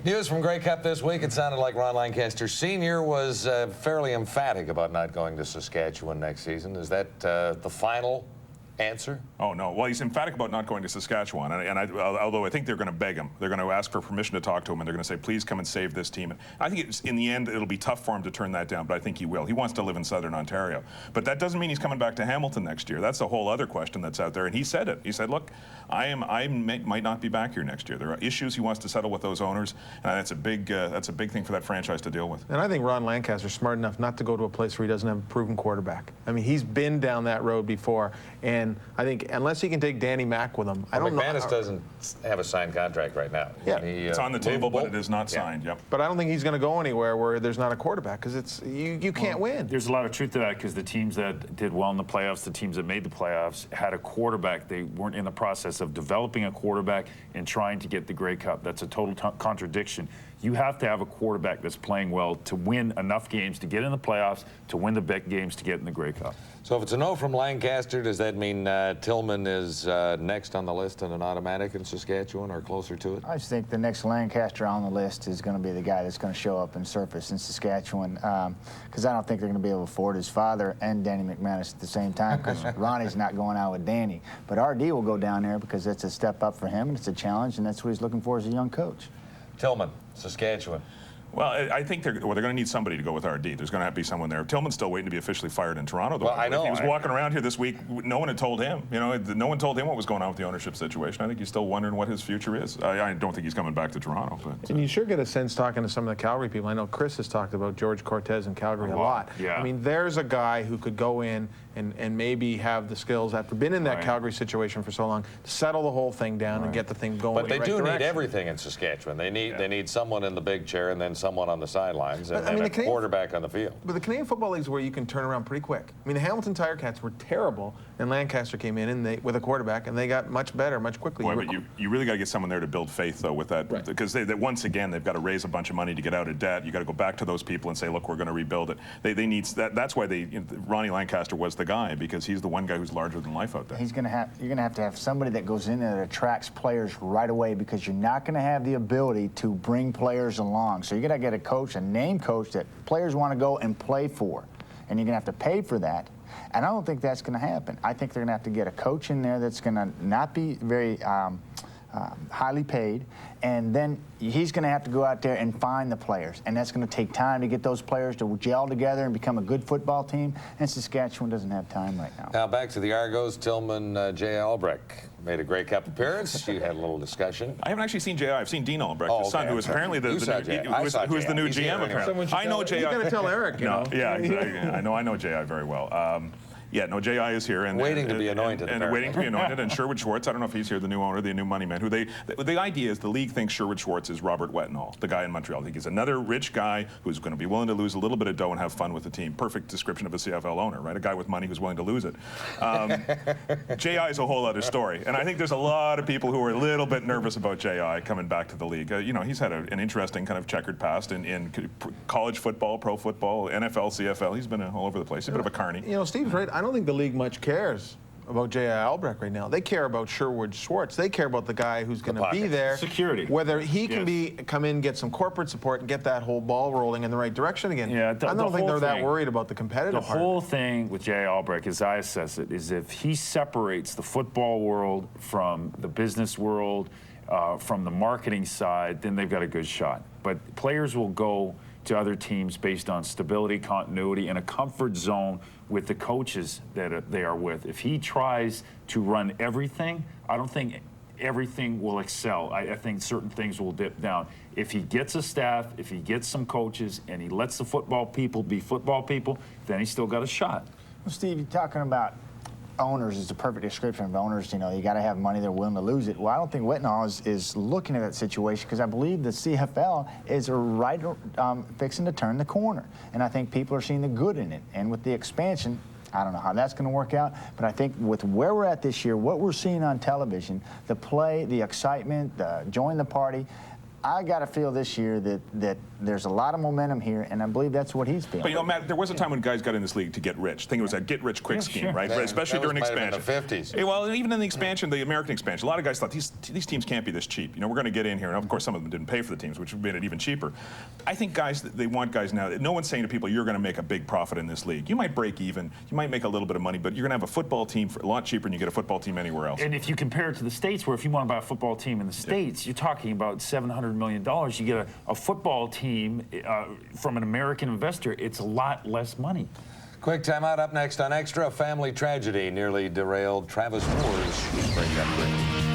News from Grey Cup this week. It sounded like Ron Lancaster Sr. was fairly emphatic about not going to Saskatchewan next season. Is that the final answer? Oh, no. Well, he's emphatic about not going to Saskatchewan. Although I think they're going to beg him. They're going to ask for permission to talk to him, and they're going to say, please come and save this team. And I think in the end, it'll be tough for him to turn that down, but I think he will. He wants to live in Southern Ontario. But that doesn't mean he's coming back to Hamilton next year. That's a whole other question that's out there. And he said it. He said, look, I might not be back here next year. There are issues he wants to settle with those owners, and that's a big thing for that franchise to deal with. And I think Ron Lancaster's smart enough not to go to a place where he doesn't have a proven quarterback. I mean, he's been down that road before, and I think unless he can take Danny Mac with him, I don't know. McManus doesn't have a signed contract right now. Yeah. It's on the table, but it is not signed. Yep. But I don't think he's going to go anywhere where there's not a quarterback, because you can't win. There's a lot of truth to that, because the teams that did well in the playoffs, the teams that made the playoffs, had a quarterback. They weren't in the process of developing a quarterback and trying to get the Grey Cup. That's a total contradiction. You have to have a quarterback that's playing well to win enough games to get in the playoffs, to win the big games to get in the Grey Cup. So if it's a no from Lancaster, does that mean Tillman is next on the list and an automatic in Saskatchewan, or closer to it? I just think the next Lancaster on the list is going to be the guy that's going to show up and surface in Saskatchewan, because I don't think they're going to be able to afford his father and Danny McManus at the same time, because Ronnie's not going out with Danny. But RD will go down there because it's a step up for him, and it's a challenge, and that's what he's looking for as a young coach. Tillman, Saskatchewan. Well, I think they're going to need somebody to go with RD. There's going to have to be someone there. Tillman's still waiting to be officially fired in Toronto, though. Well, I know. He was walking around here this week. No one had told him. You know, no one told him what was going on with the ownership situation. I think he's still wondering what his future is. I don't think he's coming back to Toronto. But, and you sure get a sense talking to some of the Calgary people. I know Chris has talked about George Cortez in Calgary a lot. Yeah. I mean, there's a guy who could go in and maybe have the skills, after being in that Calgary situation for so long, to settle the whole thing down and get the thing going. But they do need everything in Saskatchewan. They need someone in the big chair and then someone on the sidelines and a quarterback on the field. But the Canadian Football League is where you can turn around pretty quick. I mean, the Hamilton Tiger Cats were terrible, and Lancaster came in and with a quarterback, and they got much better much quickly. Boy, but you really got to get someone there to build faith, though, with that, because once again they've got to raise a bunch of money to get out of debt. You got to go back to those people and say, look, we're going to rebuild it. They need that. That's why Ronnie Lancaster was the guy, because he's the one guy who's larger than life out there. You're going to have somebody that goes in there that attracts players right away, because you're not going to have the ability to bring players along. So you're going to get a coach, a name coach that players want to go and play for, and you're going to have to pay for that. And I don't think that's going to happen. I think they're going to have to get a coach in there that's going to not be very highly paid, and then he's going to have to go out there and find the players, and that's going to take time to get those players to gel together and become a good football team, and Saskatchewan doesn't have time right now. Now back to the Argos. Tillman, J. Albrecht made a Grey Cup appearance. You had a little discussion. I haven't actually seen J.I. I've seen Dean Albrecht, his son, who is apparently the new GM. Apparently, I know J.I. You got to tell Eric. You know. Yeah, exactly. I know J.I. very well. Yeah, no, J.I. is here and waiting to be anointed. And waiting to be anointed. And Sherwood Schwartz, I don't know if he's here, the new owner, the new money man. The idea is the league thinks Sherwood Schwartz is Robert Wetenhall, the guy in Montreal. I think he's another rich guy who's going to be willing to lose a little bit of dough and have fun with the team. Perfect description of a CFL owner, right? A guy with money who's willing to lose it. J.I. is a whole other story, and I think there's a lot of people who are a little bit nervous about J.I. coming back to the league. You know, he's had an interesting kind of checkered past in college football, pro football, NFL, CFL. He's been all over the place. He's a bit of a carny. You know, Steve's right. I don't think the league much cares about J.I. Albrecht right now. They care about Sherwood Schwartz. They care about the guy who's going to be there. Security. Whether he can come in, get some corporate support, and get that whole ball rolling in the right direction again. Yeah, I don't think they're that worried about the competitive part. The whole thing with J.I. Albrecht, as I assess it, is if he separates the football world from the business world, from the marketing side, then they've got a good shot. But players will go to other teams based on stability, continuity, and a comfort zone with the coaches that they are with. If he tries to run everything, I don't think everything will excel. I think certain things will dip down. If he gets a staff, if he gets some coaches, and he lets the football people be football people, then he's still got a shot. Well, Steve, you're talking about owners is the perfect description of owners. You know, you got to have money, they're willing to lose it. Well, I don't think Wetenhall is looking at that situation, because I believe the CFL is fixing to turn the corner. And I think people are seeing the good in it. And with the expansion, I don't know how that's going to work out, but I think with where we're at this year, what we're seeing on television, the play, the excitement, the join the party, I got to feel this year that there's a lot of momentum here, and I believe that's what he's feeling. But you know, Matt, there was a time when guys got in this league to get rich. I think it was a get-rich-quick scheme, sure. right? Especially during expansion. In the 50s. Hey, well, even in the expansion, the American expansion, a lot of guys thought these teams can't be this cheap. You know, we're going to get in here, and of course, some of them didn't pay for the teams, which made it even cheaper. I think guys, they want guys now. No one's saying to people, you're going to make a big profit in this league. You might break even, you might make a little bit of money, but you're going to have a football team for a lot cheaper than you get a football team anywhere else. And if you compare it to the States, where if you want to buy a football team in the States, you're talking about $700 million. You get a football team from an American investor, it's a lot less money. Quick timeout. Up next on Extra, a family tragedy nearly derailed Travis Moore's breakup.